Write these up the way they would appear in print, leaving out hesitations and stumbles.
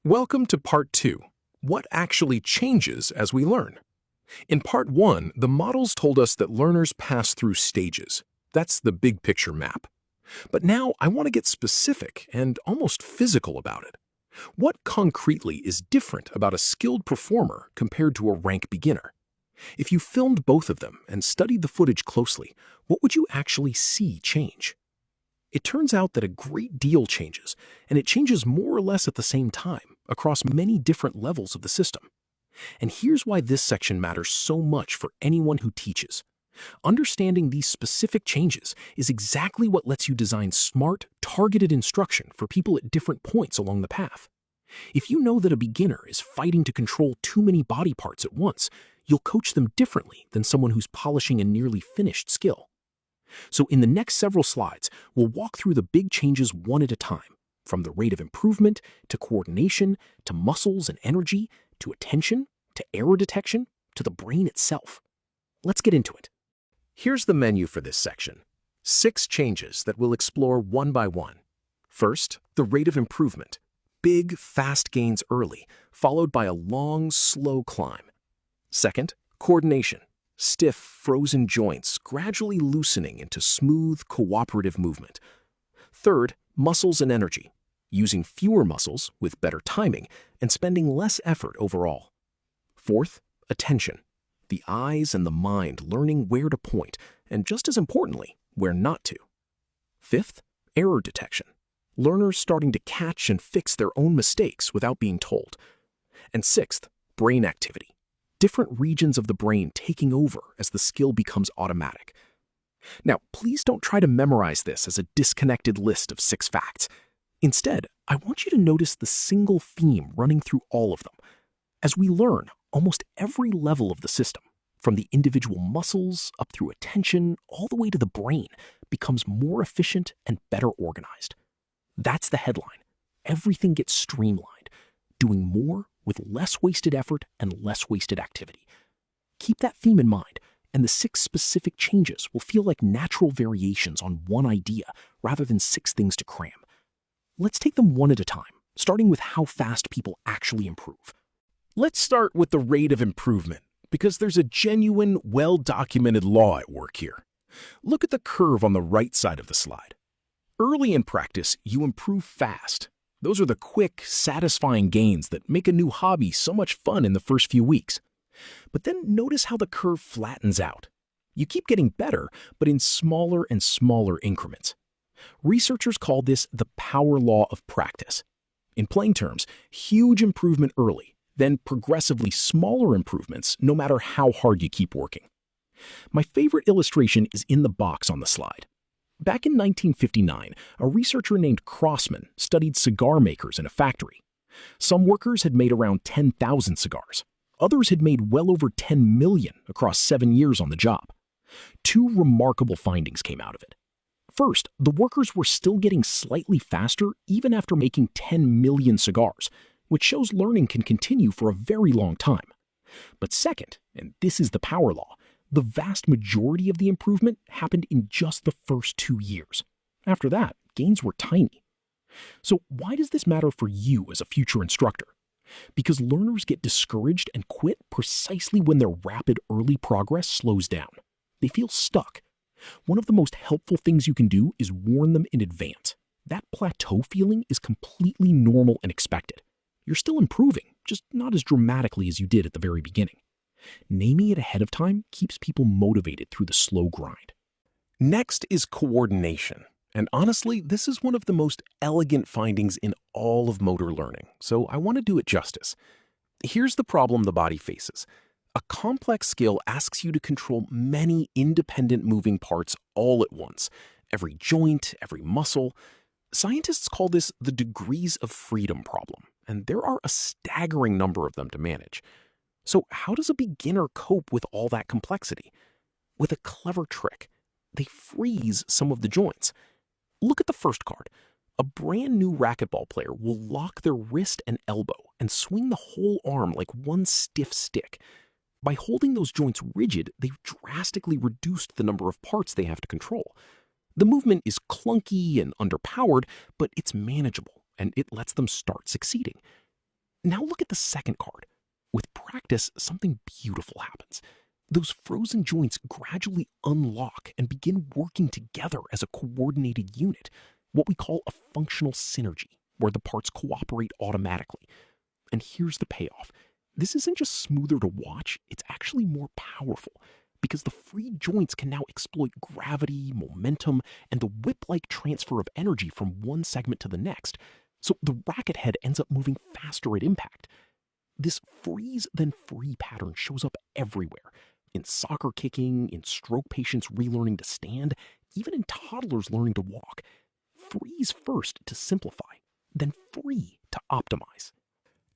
Welcome to Part 2, What Actually Changes as We Learn. In Part 1, the models told us that learners pass through stages. That's the big picture map. But now I want to get specific and almost physical about it. What concretely is different about a skilled performer compared to a rank beginner? If you filmed both of them and studied the footage closely, what would you actually see change? It turns out that a great deal changes, and it changes more or less at the same time across many different levels of the system. And here's why this section matters so much for anyone who teaches. Understanding these specific changes is exactly what lets you design smart, targeted instruction for people at different points along the path. If you know that a beginner is fighting to control too many body parts at once, you'll coach them differently than someone who's polishing a nearly finished skill. So in the next several slides, we'll walk through the big changes one at a time, from the rate of improvement, to coordination, to muscles and energy, to attention, to error detection, to the brain itself. Let's get into it. Here's the menu for this section. 6 changes that we'll explore one by one. First, the rate of improvement. Big, fast gains early, followed by a long, slow climb. Second, coordination. Stiff, frozen joints gradually loosening into smooth, cooperative movement. Third, muscles and energy. Using fewer muscles with better timing and spending less effort overall. Fourth, attention. The eyes and the mind learning where to point, and just as importantly, where not to. Fifth, error detection. Learners starting to catch and fix their own mistakes without being told. And sixth, brain activity. Different regions of the brain taking over as the skill becomes automatic. Now, please don't try to memorize this as a disconnected list of 6 facts. Instead, I want you to notice the single theme running through all of them. As we learn, almost every level of the system, from the individual muscles up through attention all the way to the brain, becomes more efficient and better organized. That's the headline. Everything gets streamlined, doing more with less wasted effort and less wasted activity. Keep that theme in mind, and the 6 specific changes will feel like natural variations on one idea rather than 6 things to cram. Let's take them one at a time, starting with how fast people actually improve. Let's start with the rate of improvement, because there's a genuine, well-documented law at work here. Look at the curve on the right side of the slide. Early in practice, you improve fast. Those are the quick, satisfying gains that make a new hobby so much fun in the first few weeks. But then notice how the curve flattens out. You keep getting better, but in smaller and smaller increments. Researchers call this the power law of practice. In plain terms, huge improvement early, then progressively smaller improvements no matter how hard you keep working. My favorite illustration is in the box on the slide. Back in 1959, a researcher named Crossman studied cigar makers in a factory. Some workers had made around 10,000 cigars. Others had made well over 10 million across 7 years on the job. 2 remarkable findings came out of it. First, the workers were still getting slightly faster even after making 10 million cigars, which shows learning can continue for a very long time. But second, and this is the power law, the vast majority of the improvement happened in just the first 2 years. After that, gains were tiny. So why does this matter for you as a future instructor? Because learners get discouraged and quit precisely when their rapid early progress slows down. They feel stuck. One of the most helpful things you can do is warn them in advance. That plateau feeling is completely normal and expected. You're still improving, just not as dramatically as you did at the very beginning. Naming it ahead of time keeps people motivated through the slow grind. Next is coordination. And honestly, this is one of the most elegant findings in all of motor learning, so I want to do it justice. Here's the problem the body faces. A complex skill asks you to control many independent moving parts all at once. Every joint, every muscle. Scientists call this the degrees of freedom problem, and there are a staggering number of them to manage. So how does a beginner cope with all that complexity? With a clever trick. They freeze some of the joints. Look at the first card. A brand new racquetball player will lock their wrist and elbow and swing the whole arm like one stiff stick. By holding those joints rigid, they've drastically reduced the number of parts they have to control. The movement is clunky and underpowered, but it's manageable, and it lets them start succeeding. Now look at the second card. With practice, something beautiful happens. Those frozen joints gradually unlock and begin working together as a coordinated unit, what we call a functional synergy, where the parts cooperate automatically. And here's the payoff. This isn't just smoother to watch, it's actually more powerful, because the free joints can now exploit gravity, momentum, and the whip-like transfer of energy from one segment to the next. So the racket head ends up moving faster at impact. This freeze then free pattern shows up everywhere. In soccer kicking, in stroke patients relearning to stand, even in toddlers learning to walk. Freeze first to simplify, then free to optimize.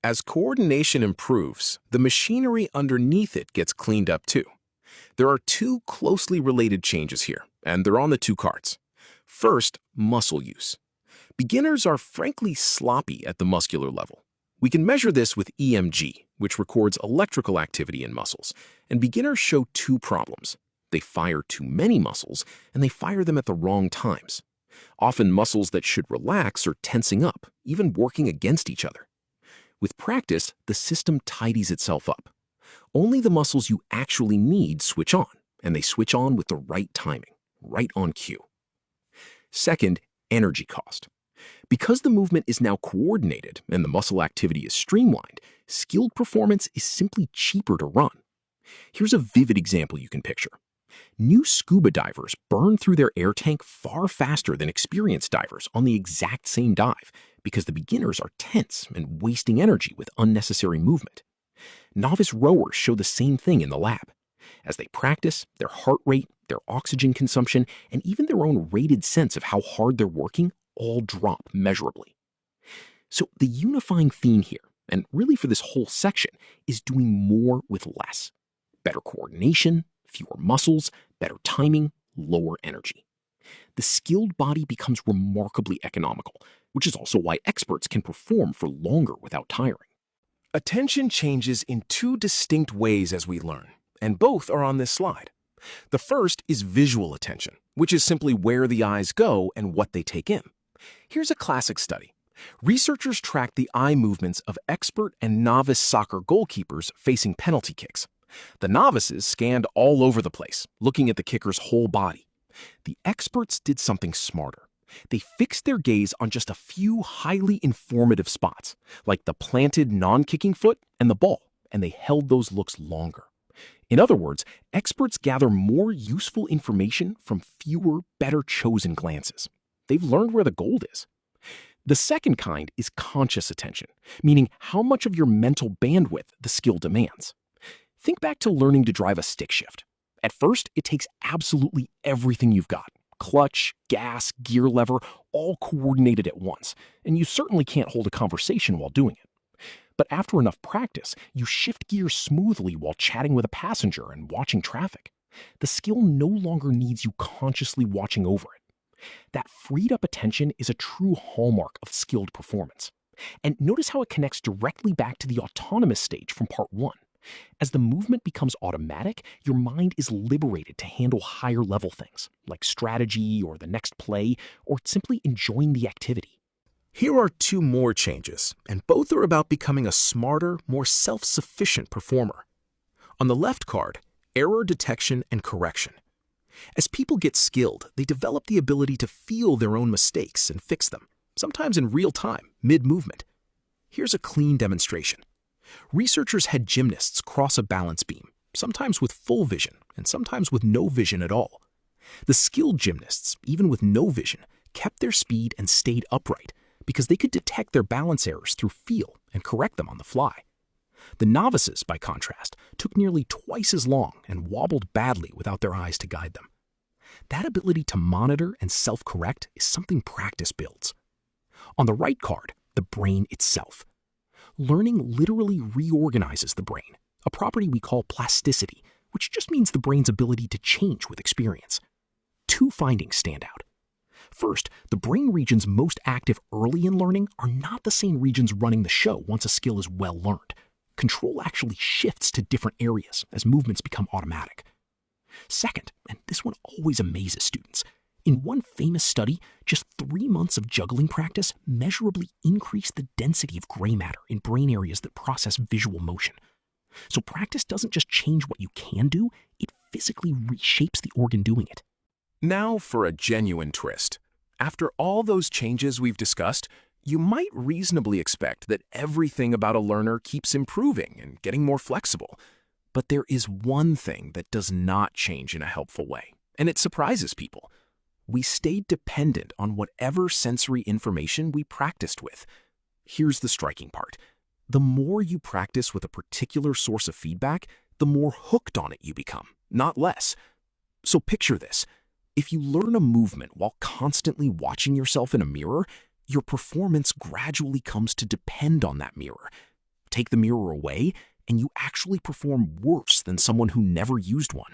As coordination improves, the machinery underneath it gets cleaned up too. There are two closely related changes here, and they're on the two cards. First, muscle use. Beginners are frankly sloppy at the muscular level. We can measure this with EMG, which records electrical activity in muscles, and beginners show two problems. They fire too many muscles, and they fire them at the wrong times. Often muscles that should relax are tensing up, even working against each other. With practice, the system tidies itself up. Only the muscles you actually need switch on, and they switch on with the right timing, right on cue. Second, energy cost. Because the movement is now coordinated and the muscle activity is streamlined, skilled performance is simply cheaper to run. Here's a vivid example you can picture. New scuba divers burn through their air tank far faster than experienced divers on the exact same dive because the beginners are tense and wasting energy with unnecessary movement. Novice rowers show the same thing in the lab. As they practice, their heart rate, their oxygen consumption, and even their own rated sense of how hard they're working all drop measurably. So the unifying theme here, and really for this whole section, is doing more with less. Better coordination, fewer muscles, better timing, lower energy. The skilled body becomes remarkably economical, which is also why experts can perform for longer without tiring. Attention changes in two distinct ways as we learn, and both are on this slide. The first is visual attention, which is simply where the eyes go and what they take in. Here's a classic study. Researchers tracked the eye movements of expert and novice soccer goalkeepers facing penalty kicks. The novices scanned all over the place, looking at the kicker's whole body. The experts did something smarter. They fixed their gaze on just a few highly informative spots, like the planted non-kicking foot and the ball, and they held those looks longer. In other words, experts gather more useful information from fewer, better chosen glances. They've learned where the gold is. The second kind is conscious attention, meaning how much of your mental bandwidth the skill demands. Think back to learning to drive a stick shift. At first, it takes absolutely everything you've got. Clutch, gas, gear lever, all coordinated at once, and you certainly can't hold a conversation while doing it. But after enough practice, you shift gears smoothly while chatting with a passenger and watching traffic. The skill no longer needs you consciously watching over it. That freed up attention is a true hallmark of skilled performance. And notice how it connects directly back to the autonomous stage from part 1. As the movement becomes automatic, your mind is liberated to handle higher level things, like strategy or the next play, or simply enjoying the activity. Here are two more changes, and both are about becoming a smarter, more self-sufficient performer. On the left card, error detection and correction. As people get skilled, they develop the ability to feel their own mistakes and fix them, sometimes in real time, mid-movement. Here's a clean demonstration. Researchers had gymnasts cross a balance beam, sometimes with full vision and sometimes with no vision at all. The skilled gymnasts, even with no vision, kept their speed and stayed upright because they could detect their balance errors through feel and correct them on the fly. The novices, by contrast, took nearly twice as long and wobbled badly without their eyes to guide them. That ability to monitor and self-correct is something practice builds. On the right card, the brain itself. Learning literally reorganizes the brain, a property we call plasticity, which just means the brain's ability to change with experience. Two findings stand out. First, the brain regions most active early in learning are not the same regions running the show once a skill is well learned. Control actually shifts to different areas as movements become automatic. Second, and this one always amazes students, In one famous study, just 3 months of juggling practice measurably increased the density of gray matter in brain areas that process visual motion. So practice doesn't just change what you can do, it physically reshapes the organ doing it. Now for a genuine twist. After all those changes we've discussed, you might reasonably expect that everything about a learner keeps improving and getting more flexible. But there is one thing that does not change in a helpful way, and it surprises people. We stayed dependent on whatever sensory information we practiced with. Here's the striking part. The more you practice with a particular source of feedback, the more hooked on it you become, not less. So picture this. If you learn a movement while constantly watching yourself in a mirror, your performance gradually comes to depend on that mirror. Take the mirror away, and you actually perform worse than someone who never used one.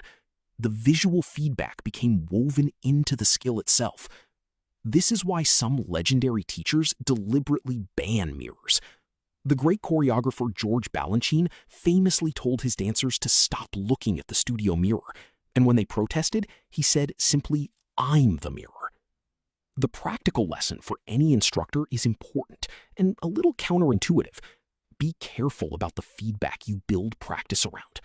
The visual feedback became woven into the skill itself. This is why some legendary teachers deliberately ban mirrors. The great choreographer George Balanchine famously told his dancers to stop looking at the studio mirror, and when they protested, he said simply, "I'm the mirror." The practical lesson for any instructor is important and a little counterintuitive. Be careful about the feedback you build practice around.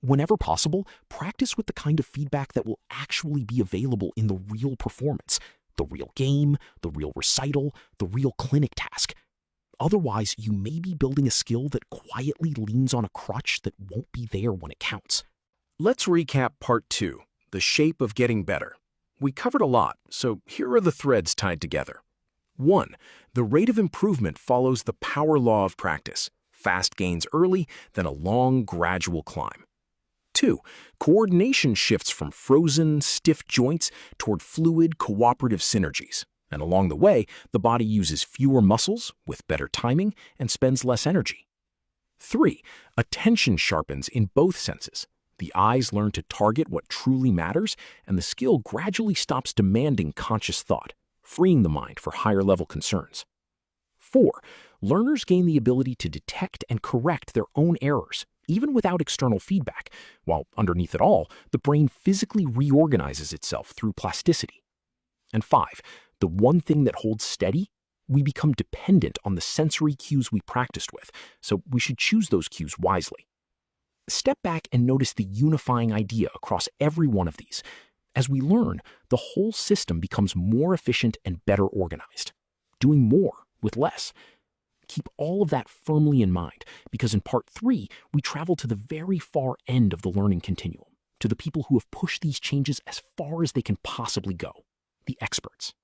Whenever possible, practice with the kind of feedback that will actually be available in the real performance, the real game, the real recital, the real clinic task. Otherwise, you may be building a skill that quietly leans on a crutch that won't be there when it counts. Let's recap part 2, the shape of getting better. We covered a lot, so here are the threads tied together. 1. The rate of improvement follows the power law of practice. Fast gains early, then a long, gradual climb. 2. Coordination shifts from frozen, stiff joints toward fluid, cooperative synergies. And along the way, the body uses fewer muscles with better timing and spends less energy. 3. Attention sharpens in both senses. The eyes learn to target what truly matters, and the skill gradually stops demanding conscious thought, freeing the mind for higher-level concerns. 4. Learners gain the ability to detect and correct their own errors, even without external feedback, while underneath it all, the brain physically reorganizes itself through plasticity. And 5. The one thing that holds steady? We become dependent on the sensory cues we practiced with, so we should choose those cues wisely. Step back and notice the unifying idea across every one of these. As we learn, the whole system becomes more efficient and better organized, doing more with less. Keep all of that firmly in mind, because in part 3, we travel to the very far end of the learning continuum, to the people who have pushed these changes as far as they can possibly go, the experts.